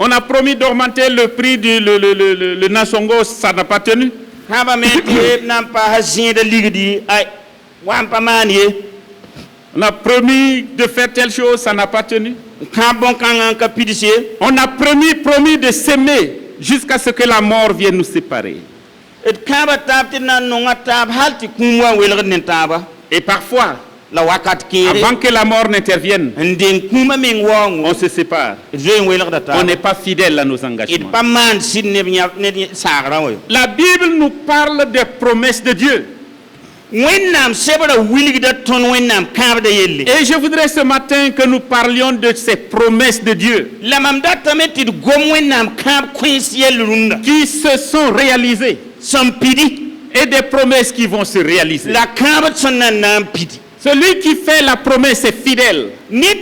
On a promis d'augmenter le prix du le Nasongo, ça n'a pas tenu. On a promis de faire telle chose, ça n'a pas tenu. On a promis de s'aimer jusqu'à ce que la mort vienne nous séparer. Et parfois, avant que la mort n'intervienne, on se sépare. On n'est pas fidèle à nos engagements. La Bible nous parle des promesses de Dieu. Et je voudrais ce matin que nous parlions de ces promesses de Dieu qui se sont réalisées et des promesses qui vont se réaliser. Celui qui fait la promesse est fidèle. Notre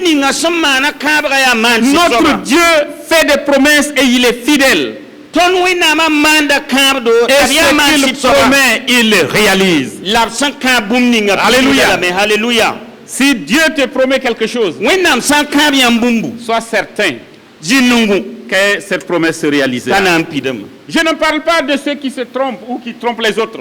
Dieu fait des promesses et il est fidèle. Et ce qu'il promet, il le réalise. Alléluia. Si Dieu te promet quelque chose, sois certain que cette promesse se réalisera. Je ne parle pas de ceux qui se trompent ou qui trompent les autres.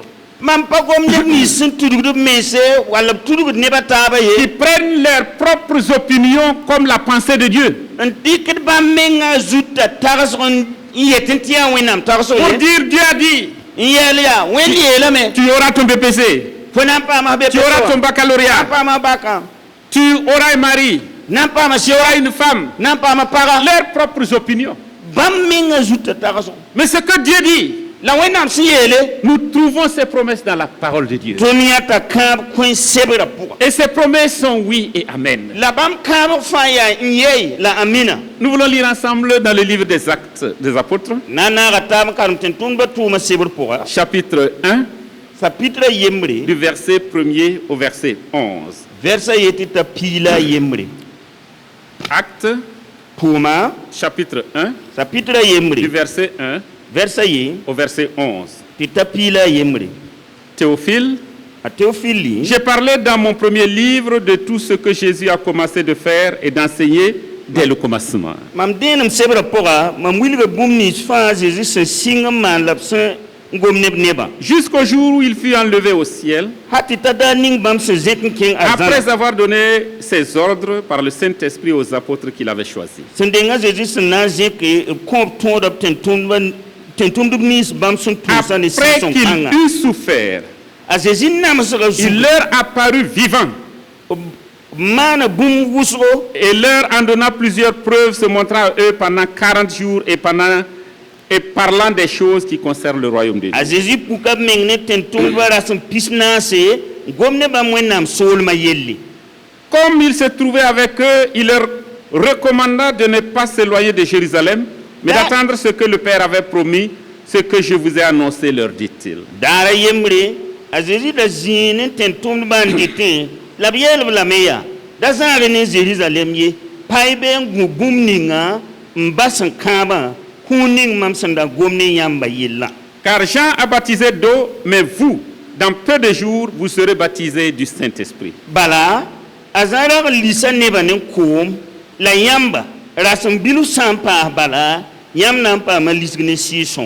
Qui prennent leurs propres opinions comme la pensée de Dieu. Pour dire Dieu a dit, tu auras ton BPC, tu auras ton baccalauréat, tu auras un mari, tu auras une femme, leurs propres opinions. Mais ce que Dieu dit, nous trouvons ces promesses dans la parole de Dieu. Et ces promesses sont oui et amen. Nous voulons lire ensemble dans le livre des Actes des Apôtres, chapitre 1, du verset 1er au verset 11. Actes, chapitre 1, du verset 1 au verset 11. Théophile, j'ai parlé dans mon premier livre de tout ce que Jésus a commencé de faire et d'enseigner dès le commencement. Jusqu'au jour où il fut enlevé au ciel, après avoir donné ses ordres par le Saint-Esprit aux apôtres qu'il avait choisis. Après qu'il eut souffert, il leur apparut vivant et leur en donna plusieurs preuves, se montrant à eux pendant 40 jours et parlant des choses qui concernent le royaume de Dieu. Comme il se trouvait avec eux, il leur recommanda de ne pas s'éloigner de Jérusalem, mais d'attendre ce que le Père avait promis, ce que je vous ai annoncé, leur dit-il. Car Jean a baptisé d'eau, mais vous, dans peu de jours, vous serez baptisés du Saint-Esprit.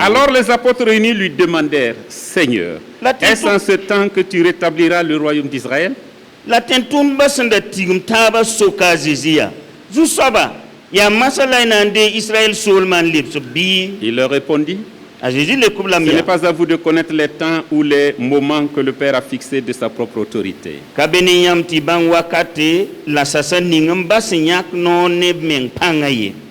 Alors les apôtres réunis lui demandèrent, Seigneur, est-ce en ce temps que tu rétabliras le royaume d'Israël? Il leur répondit, ce n'est pas à vous de connaître les temps ou les moments que le Père a fixés de sa propre autorité.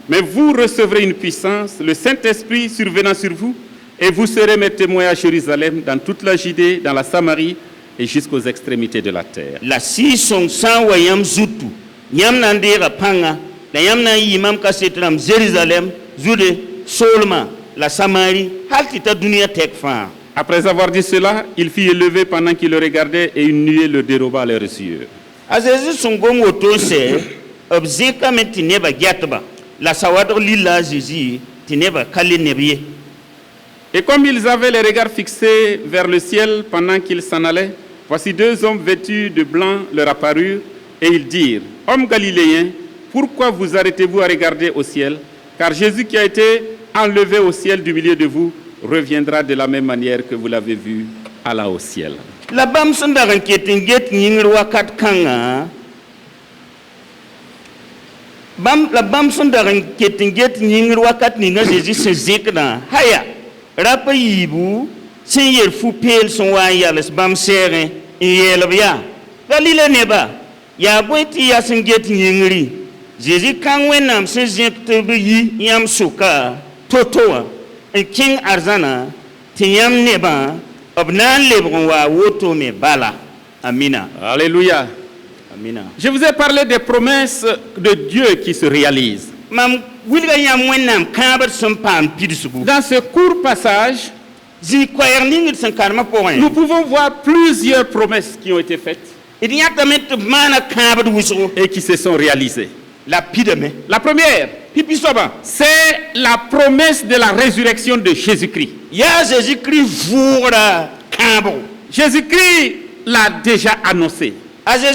Mais vous recevrez une puissance, le Saint-Esprit survenant sur vous, et vous serez mes témoins à Jérusalem, dans toute la Judée, dans la Samarie et jusqu'aux extrémités de la terre. Après avoir dit cela, il fut élevé pendant qu'il le regardait et une nuée le déroba à leurs yeux. Et comme ils avaient les regards fixés vers le ciel pendant qu'ils s'en allaient, voici deux hommes vêtus de blanc leur apparurent et ils dirent, hommes galiléens, pourquoi vous arrêtez-vous à regarder au ciel? Car Jésus qui a été enlevé au ciel du milieu de vous reviendra de la même manière que vous l'avez vu allant au ciel. La bam sandaran ketinget nyingir wakat kanga. La bam sandaran ketinget nyingir wakat ninga Jésus se zikna. Haya. Rapa yibu sen yer fu pel son wa yales bam sere yelbya. Dalile neba. Ya gweti ya senget nyingiri. Jésus kan wenam se zikte bi yam suka totoa. King arzana tiyam neba. Amina. Alléluia. Amina. Je vous ai parlé des promesses de Dieu qui se réalisent. Dans ce court passage, nous pouvons voir plusieurs promesses qui ont été faites et qui se sont réalisées. La première, c'est la promesse de la résurrection de Jésus-Christ. Jésus-Christ l'a déjà annoncé. Pendant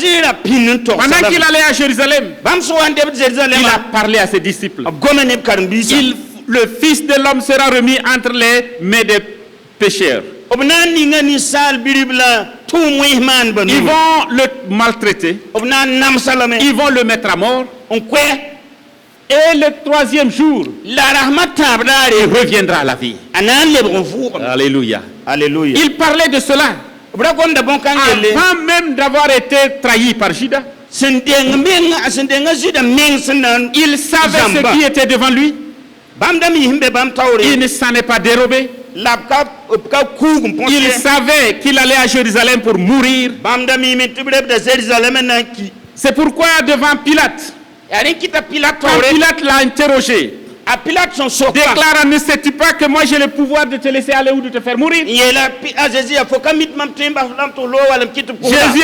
qu'il allait à Jérusalem, il a parlé à ses disciples. Le Fils de l'homme sera remis entre les mains des pécheurs. Ils vont le maltraiter. Ils vont le mettre à mort. Et le troisième jour, il reviendra à la vie. Alléluia. Alléluia. Il parlait de cela avant même d'avoir été trahi par Judas. Il savait ce qui était devant lui. Il ne s'en est pas dérobé. Il savait qu'il allait à Jérusalem pour mourir. C'est pourquoi devant Pilate, quand Pilate l'a interrogé, déclarant, ne sais-tu pas que moi j'ai le pouvoir de te laisser aller ou de te faire mourir? Jésus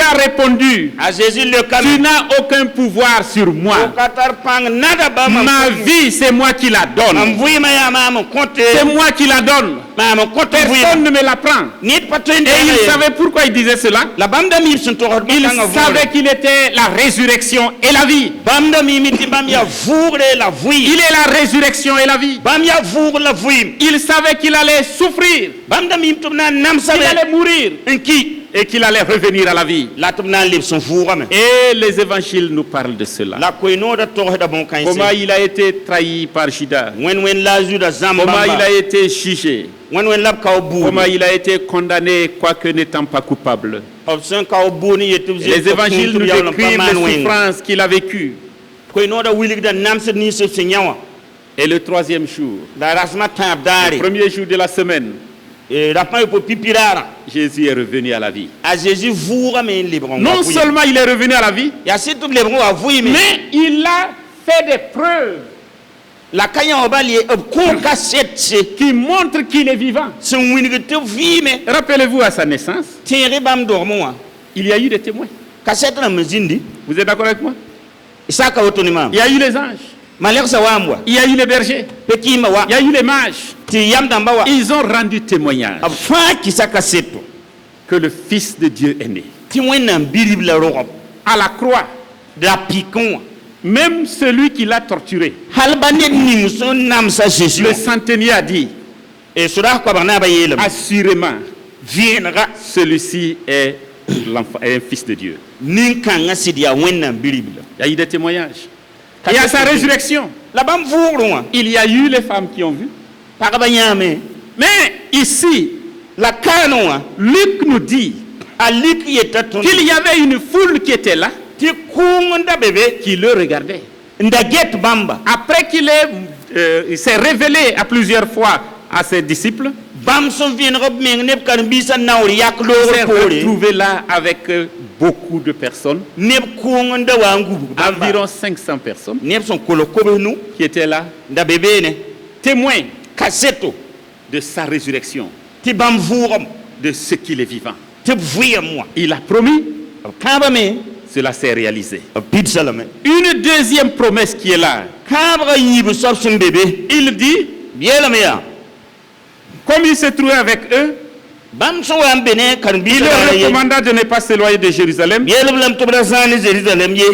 a répondu, tu n'as aucun pouvoir sur moi. Ma vie, c'est moi qui la donne. C'est moi qui la donne. Personne ne me la prend. Et il savait pourquoi il disait cela. Il savait qu'il était la résurrection et la vie. Il est la résurrection et la vie. Il savait qu'il allait souffrir, qu'il allait mourir et qu'il allait revenir à la vie. Et les évangiles nous parlent de cela. Comment il a été trahi par Judas. Comment il a été jugé. Comment il a été condamné quoique n'étant pas coupable. Les évangiles nous décrivent les souffrances qu'il a vécues. Et le troisième jour, le premier jour de la semaine, Jésus est revenu à la vie. Non seulement il est revenu à la vie, mais il a fait des preuves qui montrent qu'il est vivant. Rappelez-vous à sa naissance, il y a eu des témoins. Vous êtes d'accord avec moi? Il y a eu les anges. Il y a eu les bergers. Il y a eu les mages. Ils ont rendu témoignage que le Fils de Dieu est né. À la croix, même celui qui l'a torturé, le centenier a dit, assurément, celui-ci est un fils de Dieu. Il y a eu des témoignages. Et à sa résurrection, il y a eu les femmes qui ont vu. Mais ici, Luc nous dit qu'il y avait une foule qui était là, qui le regardait. Après qu'il s'est révélé à plusieurs fois à ses disciples, il s'est retrouvé là avec beaucoup de personnes, environ 500 personnes qui étaient là, témoins de sa résurrection, de ce qu'il est vivant. Il a promis, cela s'est réalisé. Une deuxième promesse qui est là, il dit, comme il se trouvait avec eux, il leur recommanda de ne pas s'éloigner de Jérusalem,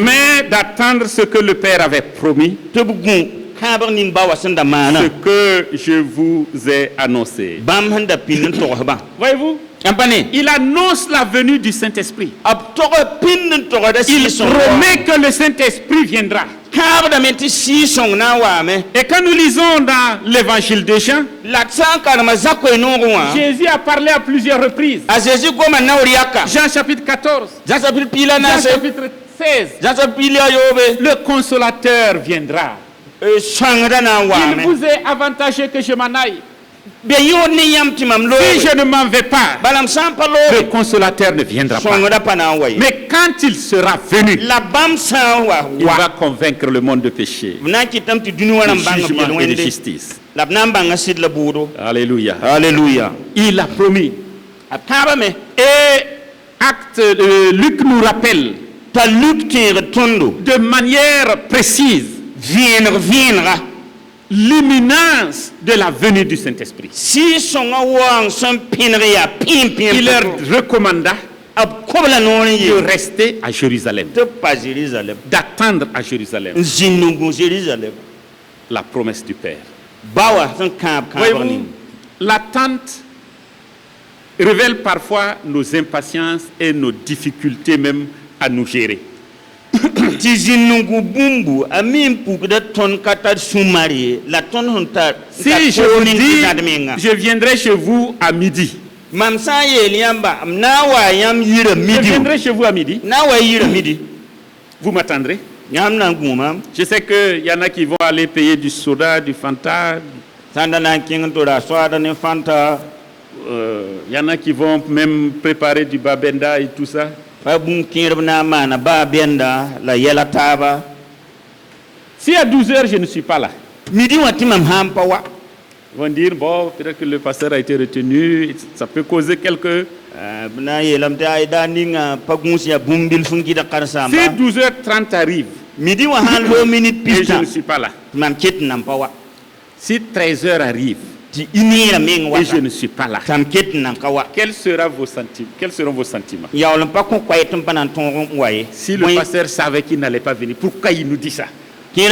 mais d'attendre ce que le Père avait promis, ce que je vous ai annoncé. Voyez-vous? Il annonce la venue du Saint-Esprit. Il promet que le Saint-Esprit viendra. Et quand nous lisons dans l'évangile de Jean, Jésus a parlé à plusieurs reprises. Jean chapitre 14, Jean chapitre 16, le consolateur viendra. Il vous est avantageux que je m'en aille. Si je ne m'en vais pas, le consolateur ne viendra pas. Mais quand il sera venu, il va convaincre le monde de péché, de jugement et de justice. Alléluia. Alléluia. Il a promis. Et Luc nous rappelle de manière précise l'imminence de la venue du Saint-Esprit. Il leur recommanda de rester à Jérusalem, d'attendre à Jérusalem la promesse du Père. Voyez-vous, l'attente révèle parfois nos impatiences et nos difficultés même à nous gérer. Si je vous dis, je viendrai chez vous à midi. Je viendrai chez vous à midi. Vous m'attendrez? Je sais qu'il y en a qui vont aller payer du soda, du Fanta. Il y en a qui vont même préparer du babenda et tout ça. Si à 12h je ne suis pas là, ils vont dire, bon, peut-être que le pasteur a été retenu, ça peut causer quelques... Si 12h30 arrive, et je ne suis pas là. Si 13h arrive, et je ne suis pas là, quels seront vos sentiments? Si le pasteur savait qu'il n'allait pas venir, pourquoi il nous dit ça? Ça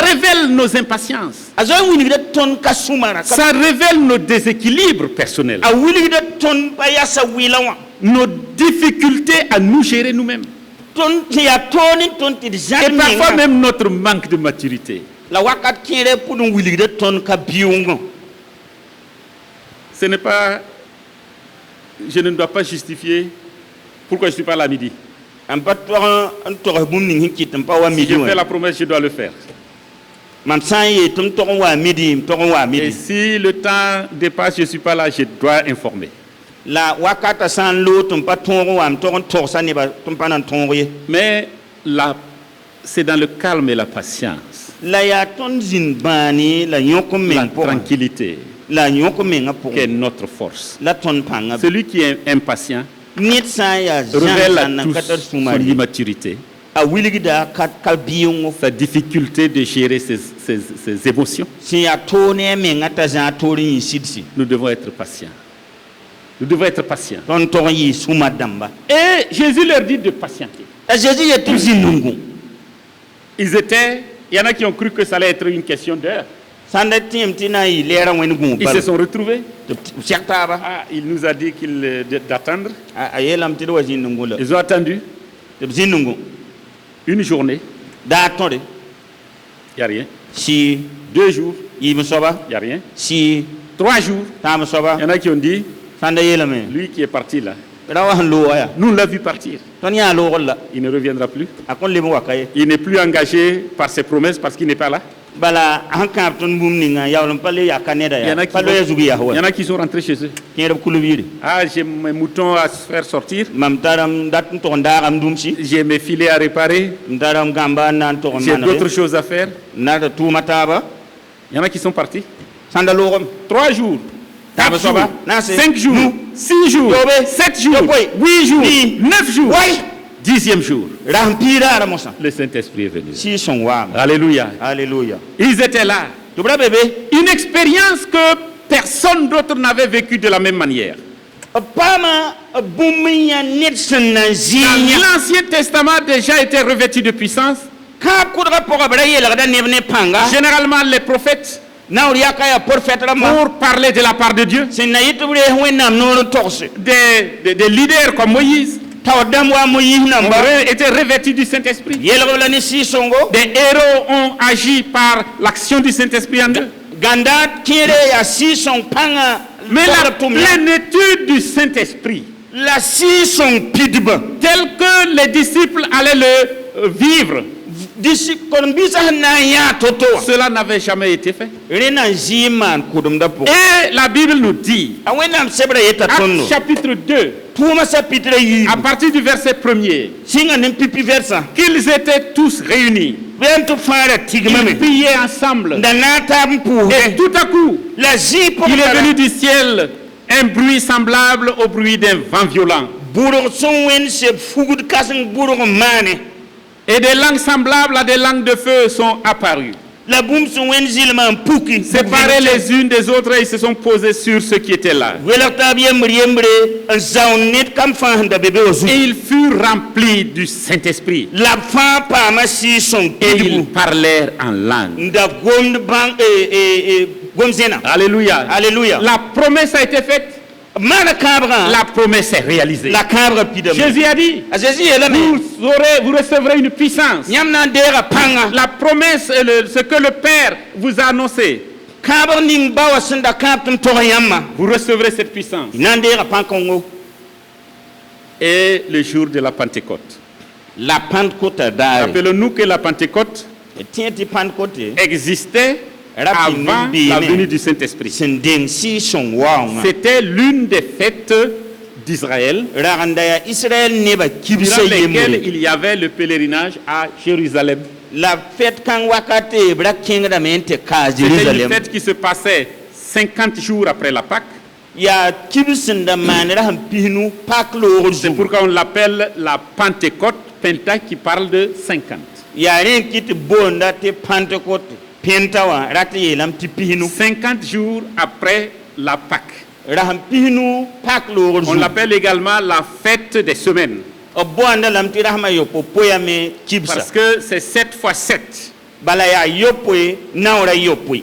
révèle nos impatiences. Ça révèle nos déséquilibres personnels, nos difficultés à nous gérer nous-mêmes. Et parfois même notre manque de maturité. Ce n'est pas... Je ne dois pas justifier pourquoi je ne suis pas là à midi. Si je fais la promesse, je dois le faire. Et si le temps dépasse, je ne suis pas là, je dois informer. Mais c'est dans le calme et la patience, la tranquillité qui est notre force. Celui qui est impatient révèle à tous son immaturité, sa difficulté de gérer ses émotions. Nous devons être patients. Nous devons être patients. Et Jésus leur dit de patienter. Il y en a qui ont cru que ça allait être une question d'heure. Ils se sont retrouvés. Il nous a dit d'attendre. Ils ont attendu une journée. Il n'y a rien. 2 jours. Il n'y a rien. 3 jours. Il y en a qui ont dit, lui qui est parti là, nous on l'a vu partir. Il ne reviendra plus. Il n'est plus engagé par ses promesses parce qu'il n'est pas là. Il y en a qui sont rentrés chez eux. Ah, j'ai mes moutons à faire sortir. J'ai mes filets à réparer. J'ai d'autres choses à faire. Il y en a qui sont partis. 3 jours. 4 jours, 5 jours, 6 jours, 7 jours, 8 jours, 9 jours, 10e jour, le Saint-Esprit est venu. Alléluia. Alléluia. Ils étaient là. Une expérience que personne d'autre n'avait vécue de la même manière. Pama bumya net sen na zi. L'Ancien Testament a déjà été revêtu de puissance. Ka kudra poka bra yela da nebne panga. Généralement, les prophètes, Na uriya ka ya prophète rama. pour parler de la part de Dieu, Sen na yitu bre wenam no tokse. des leaders comme Moïse, Tawadam wa mo yihna mba. étaient revêtus du Saint-Esprit. Yela wala ni si songo. Des héros ont agi par l'action du Saint-Esprit en eux. Ganda kire ya si son panga. Mais la plénitude du Saint-Esprit, la si son pidba. tel que les disciples allaient le vivre, Disi kon bisa na ya toto. cela n'avait jamais été fait. Rena ziman kudum da po. Et la Bible nous dit, Awenam sebra yeta tonno. Actes chapitre 2, Puma sa pitre yi. à partir du verset 1er, Singa nem pipi versa. qu'ils étaient tous réunis, Bento fara ils tigmame. priaient ensemble. Danata mpu. Et tout à coup, La zipo. il est venu du ciel un bruit semblable au bruit d'un vent violent. Buruk son wen se fugud kasing buruk mane. Et des langues semblables à des langues de feu sont apparues. La boum son wen zilman puki. Séparées les unes des autres, ils se sont posés sur ceux qui étaient là. Welakta biem riembre. Zaun net kam fan da bebe ozu. Et ils furent remplis du Saint-Esprit. La fa pa ma si son Et ils pidbu. parlèrent en langue. Nda gomd bang gomzena. Alléluia. Alléluia. La promesse a été faite. Mana kabra. La promesse est réalisée. La cabra pidam. Jésus a dit, Azezi elame. vous recevrez une puissance. Nyamna dera panga. La promesse, ce que le Père vous a annoncé, Kabra ning bawa senda kaptum tora yamma. vous recevrez cette puissance. Nandera pankongo. Et le jour de la Pentecôte. La Pentecôte dare. Rappelons-nous que la Pentecôte Tienti Pentecôte. existait avant la venue du Saint-Esprit. Sendeng si son waunga. C'était l'une des fêtes d'Israël Ragandaya Israël neba durant kibisa lesquelles yemre. il y avait le pèlerinage à Jérusalem. La fête kan wakate bra kingra mente ka C'était une Jérusalem. fête qui se passait 50 jours après la Pâque. Ya kibisenda manera ham pihnu paklo C'est orzu. pourquoi on l'appelle la Pentecôte, Penta qui parle de 50. Ya ren kit bonda te Pentecôte. Pentawa rate yelam ti pihnu. 50 jours après la Pâque. Raham pihnu paklo On orzu. l'appelle également la fête des semaines. Bonda lam ti rahma yo popoya me kibsa. Parce que c'est 7 fois 7. Bala ya yopoe naura yopoe.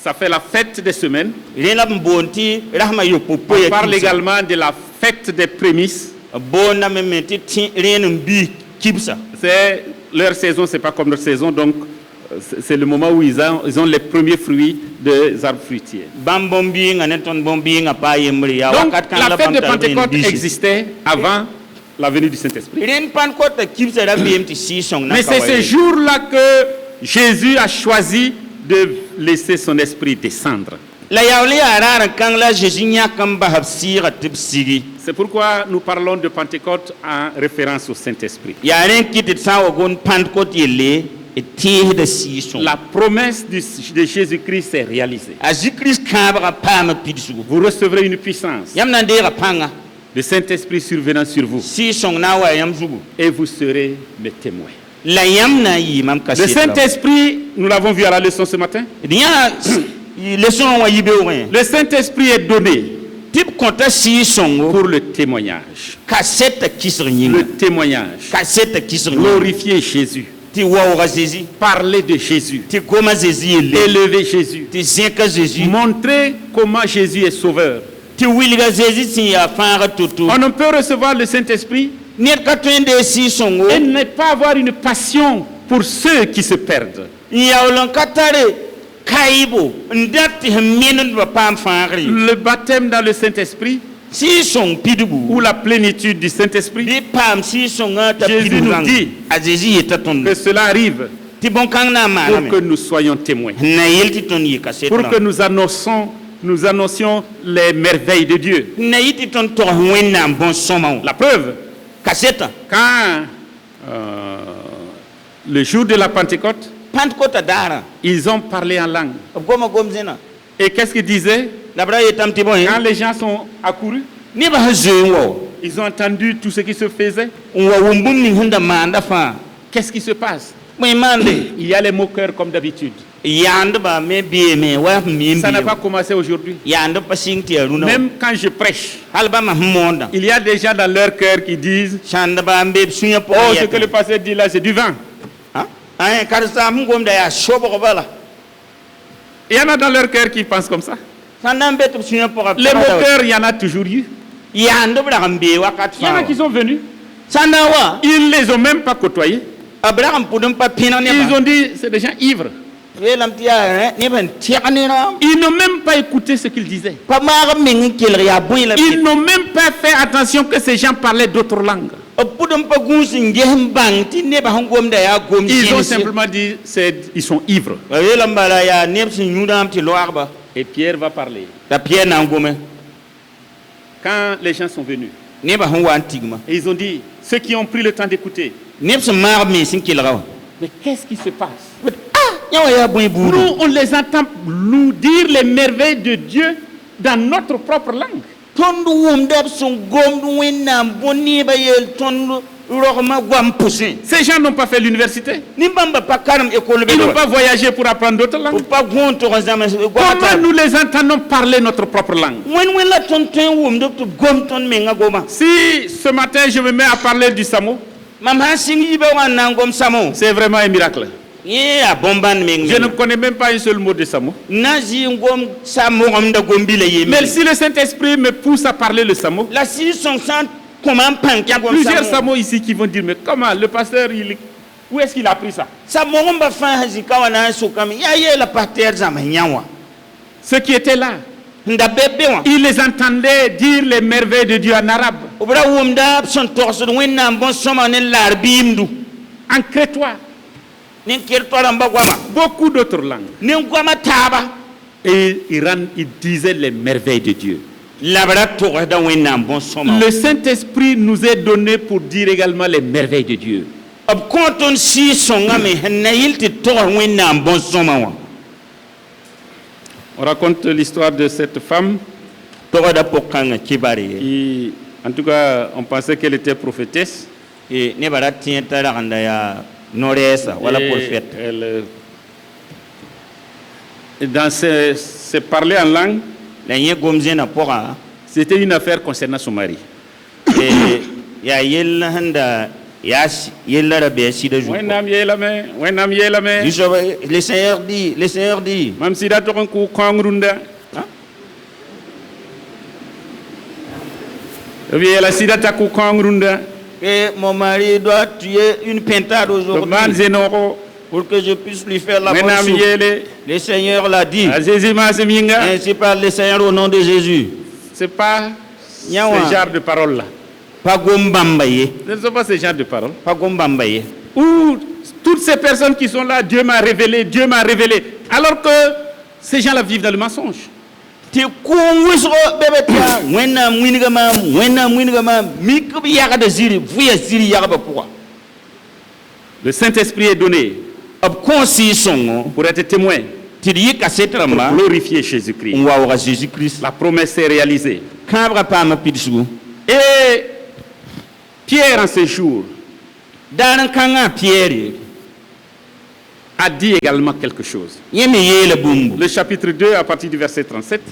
Ça fait la fête des semaines. Rena mbonti rahma yo On popoya parle kibsa. également de la fête des prémices. Bonda me meti ren bi kibsa. C'est leur saison, c'est pas comme notre saison, donc c'est le moment où ils ont les premiers fruits des arbres fruitiers. Bambombi nga neton bombi nga pa yemri ya Donc wakat kan la la fête de bamta Pentecôte ben existait avant la venue du Saint-Esprit. Ren Pentecôte kibsa da biem ti si song na Mais c'est ce jour-là que Jésus a choisi de laisser son esprit descendre. la yawli araran kan la Jésus nya kan ba habsira tibsigi C'est pourquoi nous parlons de Pentecôte en référence au Saint-Esprit. ya ren kitit sa wagon Pentecôte yele et tie de si song La promesse de Jésus-Christ s'est réalisée. a Jésus-Christ kabra pa ma pidsu Vous recevrez une puissance. yamna ndera panga Le Saint-Esprit survenant sur vous. si song na wa yam zugu Et vous serez mes témoins. la yamna yi mam Le kasita Saint-Esprit, nous l'avons vu à la leçon ce matin. dia leçon wa yibe wen Le Saint-Esprit est donné tip konta si songo pour le témoignage. kaseta kisr nyinga Le témoignage. kaseta kisr nyinga Glorifier Jésus. ti waura Jésus Parler de Jésus. ti goma Jésus yele Élever Jésus. ti zinka Jésus Montrer comment Jésus est sauveur. ti wilga Jésus ti ya fara tutu On ne peut recevoir le Saint-Esprit net ka twende si songo et ne pas avoir une passion pour ceux qui se perdent. yawlan katare kaibo ndati hmenen ba pam fari Le baptême dans le Saint-Esprit si song pidubu ou la plénitude du Saint-Esprit, bi pam si songa ta Jésus pidubu nous dit a Jésus yeta ton que cela arrive ti bon kan na ma pour que nous soyons témoins, na yelti ton yi kaseta pour que nous annoncions les merveilles de Dieu. na yiti ton to wenna bon soma La preuve, kaseta quand le jour de la Pentecôte, Pentecôte dara ils ont parlé en langue. goma gomzena Et qu'est-ce qu'ils disaient? labra yetam ti bon Quand les gens sont accourus, ni ba hazo ils ont entendu tout ce qui se faisait. wa wumbum ni hunda manda fa Qu'est-ce qui se passe? moy mande Il y a les moqueurs comme d'habitude. Ça n'a pas commencé aujourd'hui. Même quand je prêche, il y a des gens dans leur cœur qui disent oh, ce que le pasteur dit là, c'est du vin. Il y en a dans leur cœur qui pensent comme ça. Les moqueurs, il y en a toujours eu. Il y en a qui sont venus. Ils ne les ont même pas côtoyés. Ils ont dit, c'est des gens ivres. Ils n'ont même pas écouté ce qu'ils disaient. Ils n'ont même pas fait attention que ces gens parlaient d'autres langues. Ils ont simplement dit, ils sont ivres. Et Pierre va parler. Quand les gens sont venus, et ils ont dit, ceux qui ont pris le temps d'écouter, mais qu'est-ce qui se passe? Nous, on les entend nous dire les merveilles de Dieu dans notre propre langue. Ces gens n'ont pas fait l'université. Ils n'ont pas voyagé pour apprendre d'autres langues. Comment nous les entendons parler notre propre langue? Si ce matin je me mets à parler du Samo, c'est vraiment un miracle. Je ne connais même pas un seul mot de Samo. Mais si le Saint-Esprit me pousse à parler le Samo, il y a plusieurs Samo ici qui vont dire, mais comment le pasteur, où est-ce qu'il a appris ça? Ceux qui étaient là, ils les entendaient dire les merveilles de Dieu en arabe, en crétois, beaucoup d'autres langues. Et ils disaient les merveilles de Dieu. Le Saint-Esprit nous est donné pour dire également les merveilles de Dieu. On raconte l'histoire de cette femme qui, en tout cas, on pensait qu'elle était prophétesse. Et dans ce parler en langue, c'était une affaire concernant son mari. Le Seigneur dit. Et mon mari doit tuer une pintade aujourd'hui pour que je puisse lui faire la bonne soupe. Le Seigneur l'a dit. Ainsi parle le Seigneur au nom de Jésus. C'est pas ce genre de parole là. Ce ne sont pas ce genre de paroles. Où toutes ces personnes qui sont là, Dieu m'a révélé, Dieu m'a révélé. Alors que ces gens-là vivent dans le mensonge. Le Saint-Esprit est donné pour être témoin, pour glorifier Jésus-Christ. La promesse est réalisée. Et Pierre, en ce jour, a dit également quelque chose. Le chapitre 2, à partir du verset 37,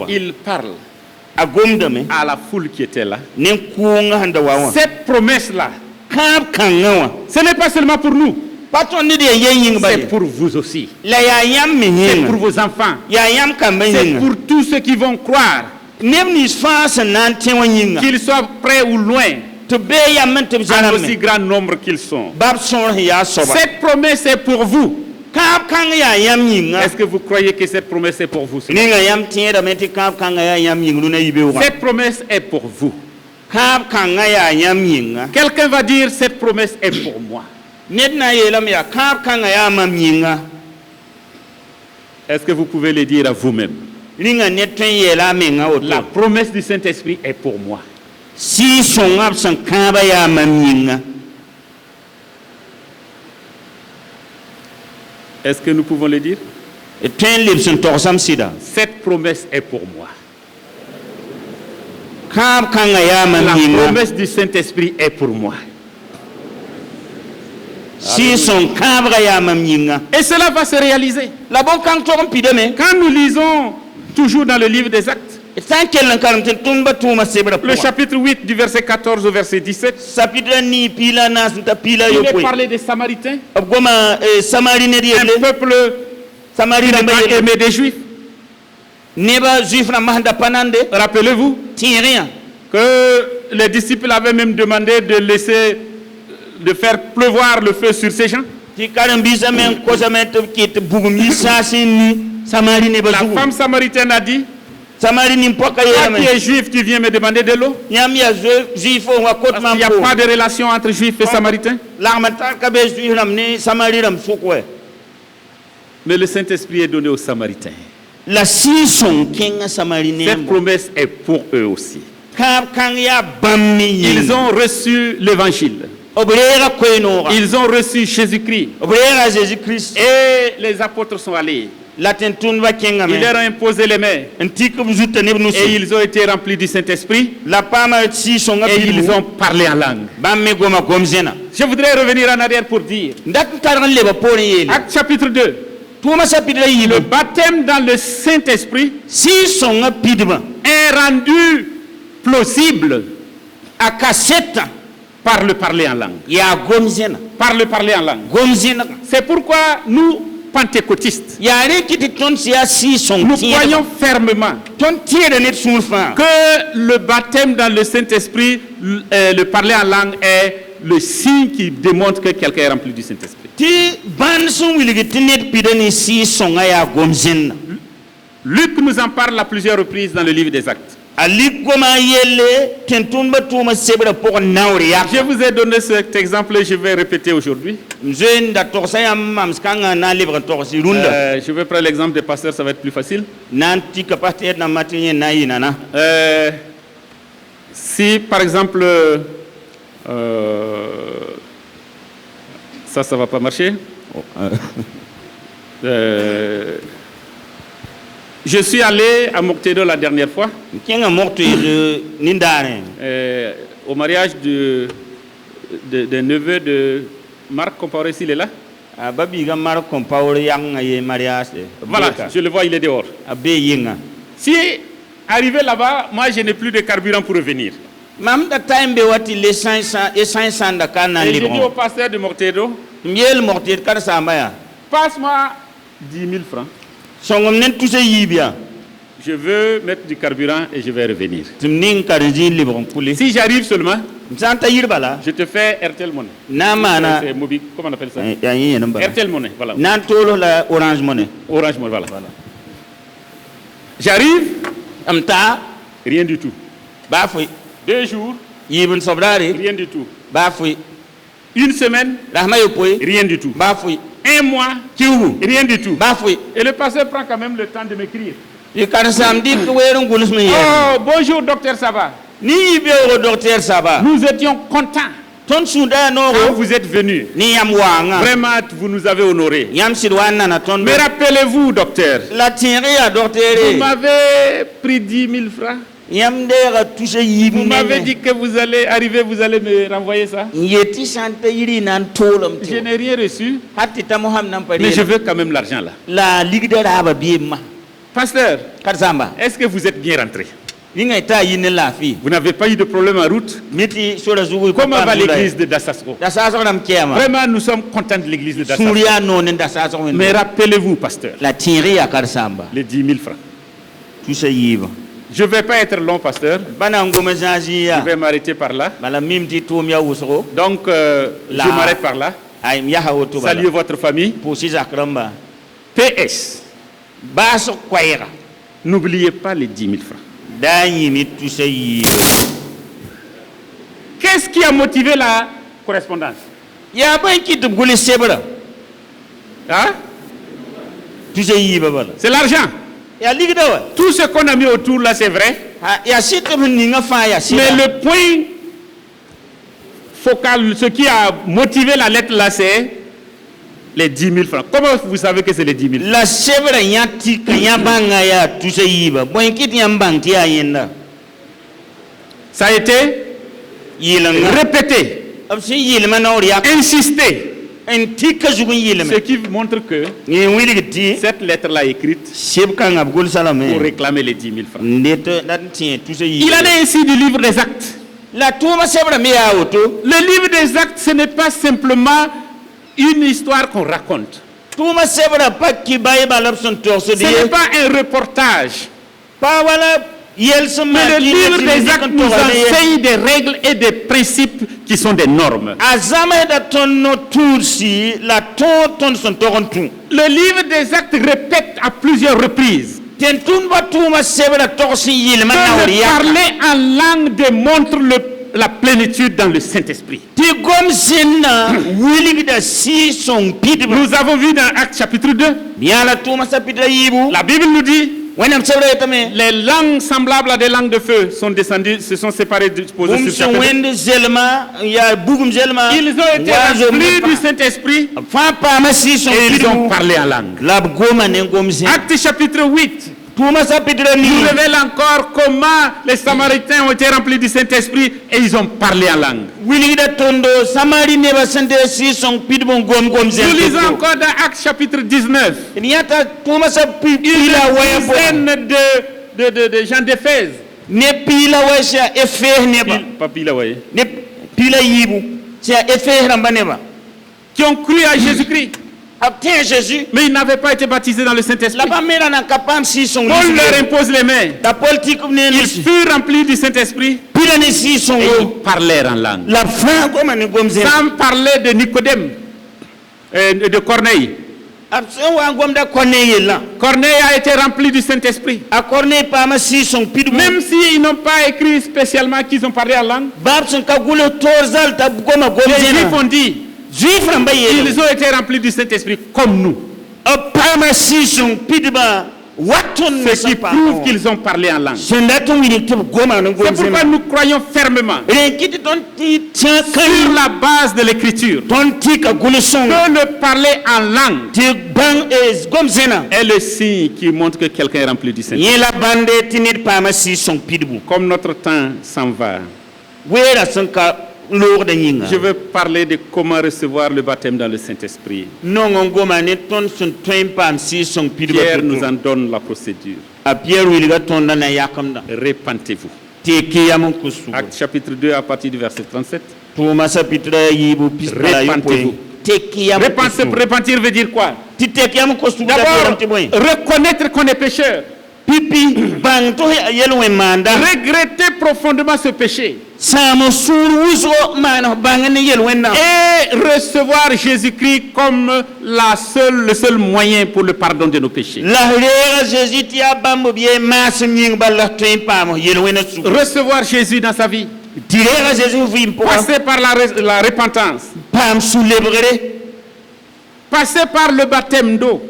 il parle à la foule qui était là. Cette promesse-là, ce n'est pas seulement pour nous. C'est pour vous aussi. C'est pour vos enfants. C'est pour tous ceux qui vont croire. Qu'ils soient près ou loin, en aussi grand nombre qu'ils sont. Cette promesse est pour vous. Est-ce que vous croyez que cette promesse est pour vous? Cette promesse est pour vous. Quelqu'un va dire, cette promesse est pour moi. Est-ce que vous pouvez le dire à vous-même? La promesse du Saint-Esprit est pour moi. Est-ce que nous pouvons le dire? Cette promesse est pour moi. La promesse du Saint-Esprit est pour moi. si son cabra ya mam yinga. Et cela va se réaliser. La bon quand to pideme. Quand nous lisons toujours dans le livre des Actes, le chapitre 8 du verset 14 au verset 17, il est parlé des Samaritains, un peuple qui aimait des Juifs. Rappelez-vous que les disciples avaient même demandé de faire pleuvoir le feu sur ces gens. La femme samaritaine a dit: toi qui es juif, tu viens me demander de l'eau. Il n'y a pas de relation entre juifs et samaritains. Mais le Saint-Esprit est donné aux Samaritains. Cette promesse est pour eux aussi. Ils ont reçu l'évangile. Ils ont reçu Jésus-Christ. Et les apôtres sont allés. Ils leur ont imposé les mains. Et ils ont été remplis du Saint-Esprit. Et ils ont parlé en langue. Je voudrais revenir en arrière pour dire, Acte chapitre 2, le baptême dans le Saint-Esprit est rendu plausible par le parler en langue. Par le parler en langue. C'est pourquoi nous, pentecôtistes, nous croyons fermement que le baptême dans le Saint-Esprit, le parler en langue, est le signe qui démontre que quelqu'un est rempli du Saint-Esprit. Luc nous en parle à plusieurs reprises dans le livre des Actes. Je vous ai donné cet exemple et je vais répéter aujourd'hui. Je vais prendre l'exemple des pasteurs, ça va être plus facile. Si par exemple, ça va pas marcher. Je suis allé à Moctedo la dernière fois, au mariage d'un neveu de Marc Compaoré, s'il est là. Voilà, je le vois, il est dehors. Si arrivé là-bas, moi je n'ai plus de carburant pour revenir. Et j'ai dit au pasteur de Moctedo: passe-moi 10 000 francs. Je veux mettre du carburant et je vais revenir. Si j'arrive seulement, je te fais RTL Money. C'est mobile, comment on appelle ça? RTL Money, voilà. Orange Money, voilà. J'arrive, rien du tout. 2 jours, rien du tout. Une semaine, rien du tout. 1 mois, rien du tout. Et le pasteur prend quand même le temps de m'écrire: oh, bonjour docteur Saba. Nous étions contents quand vous êtes venu. Vraiment, vous nous avez honorés. Mais rappelez-vous, docteur, vous m'avez pris 10 000 francs. Vous m'avez dit que vous allez arriver, vous allez me renvoyer ça. Je n'ai rien reçu, mais je veux quand même l'argent là. Pasteur, est-ce que vous êtes bien rentré? Vous n'avez pas eu de problème en route? Comment va l'église de Dasasko? Vraiment, nous sommes contents de l'église de Dasasko. Mais rappelez-vous, pasteur, les 10 000 francs. Je ne vais pas être long, pasteur. Je vais m'arrêter par là. Donc, je m'arrête par là. Saluez votre famille. PS. N'oubliez pas les 10 000 francs. Qu'est-ce qui a motivé la correspondance? Hein? C'est l'argent. Tout ce qu'on a mis autour là, c'est vrai. Mais le point focal, ce qui a motivé la lettre là, c'est les 10 000 francs. Comment vous savez que c'est les 10 000 francs? Ça a été répété, insisté. Ce qui montre que cette lettre-là écrite pour réclamer les 10 000 francs. Il en est ainsi du livre des Actes. Le livre des Actes, ce n'est pas simplement une histoire qu'on raconte. Ce n'est pas un reportage. Mais le livre des Actes nous enseigne des règles et des principes qui sont des normes. Le livre des Actes répète à plusieurs reprises que parler en langue démontre la plénitude dans le Saint-Esprit. Nous avons vu dans Actes chapitre 2, la Bible nous dit les langues semblables à des langues de feu sont descendues, se sont séparées du chapitre. Ils ont été remplis du Saint-Esprit et ils ont parlé en langue. Actes chapitre 8 nous révèle encore comment les Samaritains ont été remplis du Saint-Esprit et ils ont parlé en langue. Nous lisons encore dans Actes chapitre 19. Une dizaine de gens d'Éphèse. Qui ont cru à Jésus-Christ. Mais ils n'avaient pas été baptisés dans le Saint-Esprit. Paul leur impose les mains. Ils furent remplis du Saint-Esprit et ils parlèrent en langue. Sans parler de Nicodème et de Corneille. Corneille a été rempli du Saint-Esprit. Même s'ils n'ont pas écrit spécialement qu'ils ont parlé en langue, les Juifs ont dit ils ont été remplis du Saint-Esprit comme nous. Ce qui prouve qu'ils ont parlé en langue. C'est pourquoi nous croyons fermement sur la base de l'Écriture que le parler en langue est le signe qui montre que quelqu'un est rempli du Saint-Esprit. Comme notre temps s'en va, je veux parler de comment recevoir le baptême dans le Saint-Esprit. Pierre nous en donne la procédure. Repentez-vous. Acte chapitre 2 à partir du verset 37. Repentez-vous. Repentir veut dire quoi? D'abord, reconnaître qu'on est pécheur. Regretter profondément ce péché. Et recevoir Jésus-Christ comme le seul moyen pour le pardon de nos péchés. Recevoir Jésus dans sa vie. Passer par la repentance. Passer par le baptême d'eau,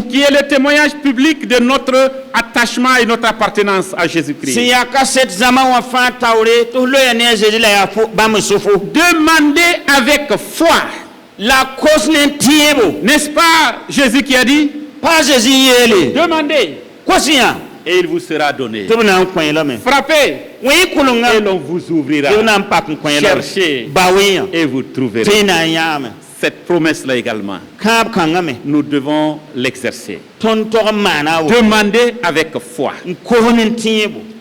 qui est le témoignage public de notre attachement et notre appartenance à Jésus-Christ. Demandez avec foi. N'est-ce pas Jésus qui a dit? Demandez. Et il vous sera donné. Frappez et l'on vous ouvrira. Cherchez et vous trouverez. Cette promesse-là également, nous devons l'exercer. Demandez avec foi.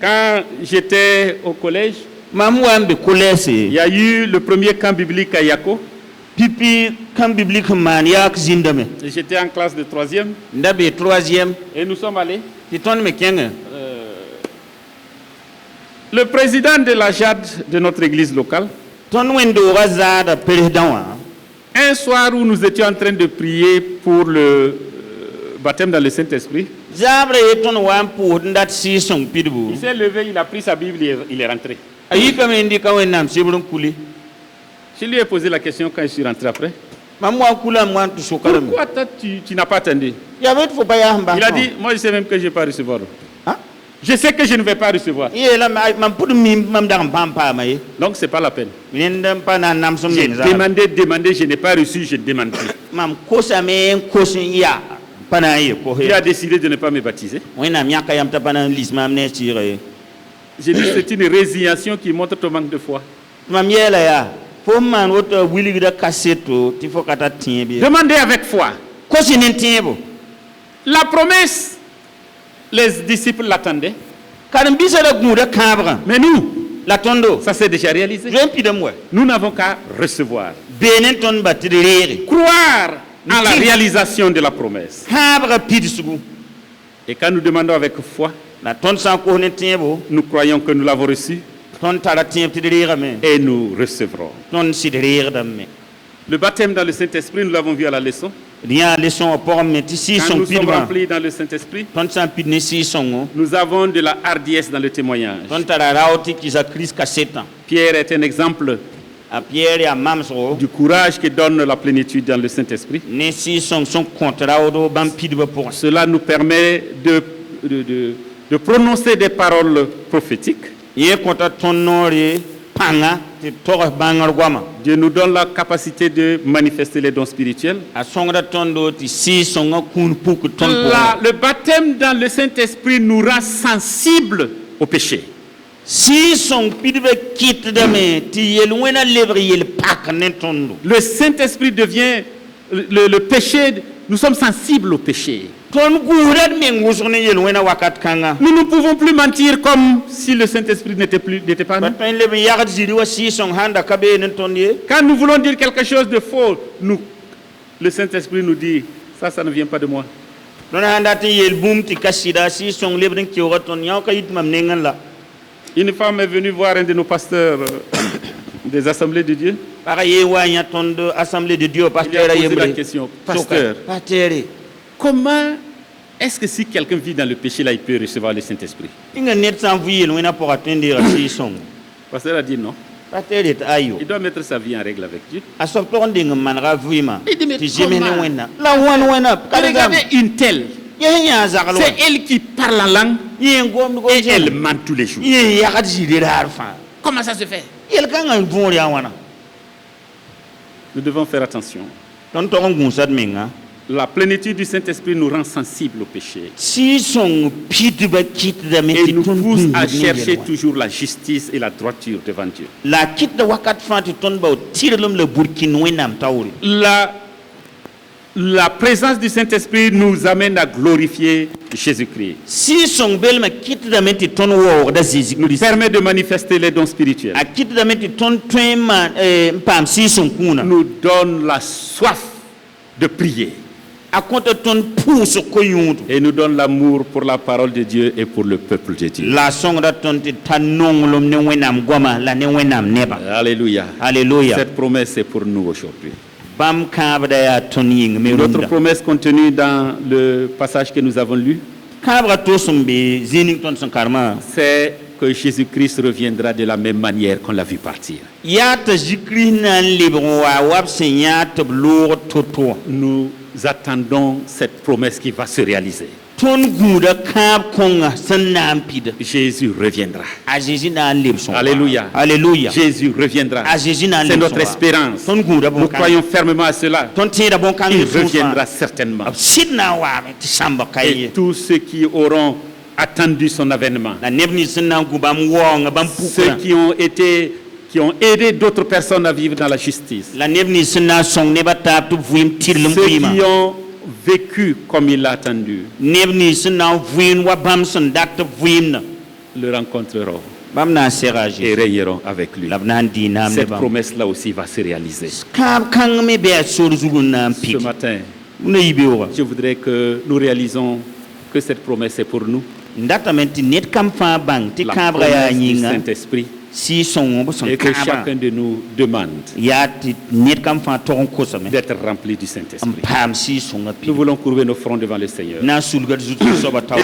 Quand j'étais au collège, il y a eu le premier camp biblique à Yako. J'étais en classe de 3e. Et nous sommes allés. Le président de la JAD de notre église locale, un soir où nous étions en train de prier pour le baptème dans le Saint-Esprit, il s'est levé, il a pris sa Bible et il est rentré. Je lui ai posé la question quand je suis rentré après. Pourquoi tu n'as pas attendu? Il a dit, moi je sais même que je ne vais pas recevoir. Je sais que je ne vais pas recevoir. Donc ce n'est pas la peine. J'ai demandé, je n'ai pas reçu, je ne demande plus. Il a décidé de ne pas me baptiser. J'ai dit c'est une résignation qui montre ton manque de foi. Fo man woto wili da kaseto ti fo kata tienbi. Demandez avec foi. Ko sinen tienbo. La promesse, les disciples l'attendaient. Karim bisa da guda kabra. Mais nous, La tondo. ça s'est déjà réalisé. Nous n'avons qu'à recevoir. Benen ton batiri. Croire en la réalisation de la promesse. Kabra pidsugu. Et quand nous demandons avec foi, La ton san ko ne tienbo. nous croyons que nous l'avons reçu Ton tara tienbi me. et nous recevrons. Ton sidrir damme. Le baptême dans le Saint-Esprit, nous l'avons vu à la leçon. Rien leçon pour mettre si Quand son nous sommes pidma. remplis dans le Saint-Esprit, Ton san pidne si son. nous avons de la hardiesse dans le témoignage. Ton tara rauti ki za Christ kaseta. Pierre est un exemple A Pierre a mamso. du courage que donne la plénitude dans le Saint-Esprit. Ne si son contrat odo bam pidba pour. Cela nous permet de prononcer des paroles prophétiques. Ye konta ton nori panga te toro bangar gwama. Dieu nous donne la capacité de manifester les dons spirituels. A songra tondo ti si songa kun puk ton Le baptême dans le Saint-Esprit nous rend sensibles au péché. si son pidbe kit de me ti yel wena lebre yel pak ne tondo. Le Saint-Esprit devient le péché. Nous sommes sensibles au péché. Ton gurad men wusone yel wena wakat kanga. Nous ne pouvons plus mentir comme si le Saint-Esprit n'était pas nous. Batpen lebe yagat ziri wa si son handa kabe ne tonye. Quand nous voulons dire quelque chose de faux, le Saint-Esprit nous dit, ça ne vient pas de moi. Don handa ti yel boom ti kasida si son lebre ki waton yaw kayit mam nengan la. Une femme est venue voir un de nos pasteurs des assemblées de Dieu. Para ye wa nya tondo assemblée de Dieu Il pasteur a posé la yebre. question, pasteur, Pasteur. comment est-ce que si quelqu'un vit dans le péché, là, il peut recevoir le Saint-Esprit? Inga net san vuye lo ina pour atteindre si son. Le pasteur a dit non. Pasteur et ayo. Il doit mettre sa vie en règle avec Dieu. A so to ndinga manra vuyima. Il dit, mais Ti jeme ne comment? wena. La wan wena. Regardez une telle. Ye nya zakalo. C'est elle qui parle en langue Ye ngom ko et elle ment tous les jours. Ye yagat ziri dar fa. Comment ça se fait? Yel kanga vori awana. Nous devons faire attention. Ton to ngusat menga. La plénitude du Saint-Esprit nous rend sensibles au péché Si son pitba kit da me et ti nous ton pousse à chercher toujours la justice et la droiture devant Dieu. La kit da wakat fa ti ton ba tirlum le burkin wenam tawri. La présence du Saint-Esprit nous amène à glorifier Jésus-Christ. Si son bel ma kit da me ti ton wo da Jésus Nous Christ. permet de manifester les dons spirituels. A kit da me ti ton twema pam si son kuna. Nous donne la soif de prier A konta ton pousse ko yuntu. et nous donne l'amour pour la parole de Dieu et pour le peuple de Dieu. La songra ton ti tanong lom ne wenam goma la ne wenam neba. Alléluia. Alléluia. Cette promesse est pour nous aujourd'hui. Bam kabda ya ton ying me Notre runda. promesse contenue dans le passage que nous avons lu, Kabra to sumbe Zenington son karma. c'est que Jésus-Christ reviendra de la même manière qu'on l'a vu partir. Ya ta jikri nan libro wa wab senya to blur toto. Nous attendons cette promesse qui va se réaliser. Ton guda kab konga sanam pide. Jésus reviendra. A Jésus nan libson. Alléluia. Alléluia. Jésus reviendra. A Jésus nan C'est libson. notre espérance. Ton guda bon Nous kan. croyons fermement à cela. Ton tira bon kan. Il reviendra certainement. Sidna wa ti samba Et kaye. tous ceux qui auront attendu son avènement, Na nebni sanam gubam wonga bam ceux pukra. qui ont aidé d'autres personnes à vivre dans la justice, La nebni sanam song neba tap tu vuim tirlum ceux kuima. qui ont vécu comme il l'a attendu, Nebni sanam vuim wa bam san dak tu vuim na. le rencontreront Bam na et serage. régneront avec lui. Labnan di nam Cette bam. promesse-là aussi va se réaliser. Kab kang me be sur zugun nam Ce pik. matin, Una yibewa. je voudrais que nous réalisons que cette promesse est pour nous. Ndatamenti net kam fa bang ti La kabra ya promesse du nyinga Saint-Esprit si son bo son et que kaba chacun de nous demande ya ti net kam fa toron kosame d'être rempli du Saint-Esprit. am pam si son api Nous voulons courber nos fronts devant le Seigneur. na sulga zutu soba taw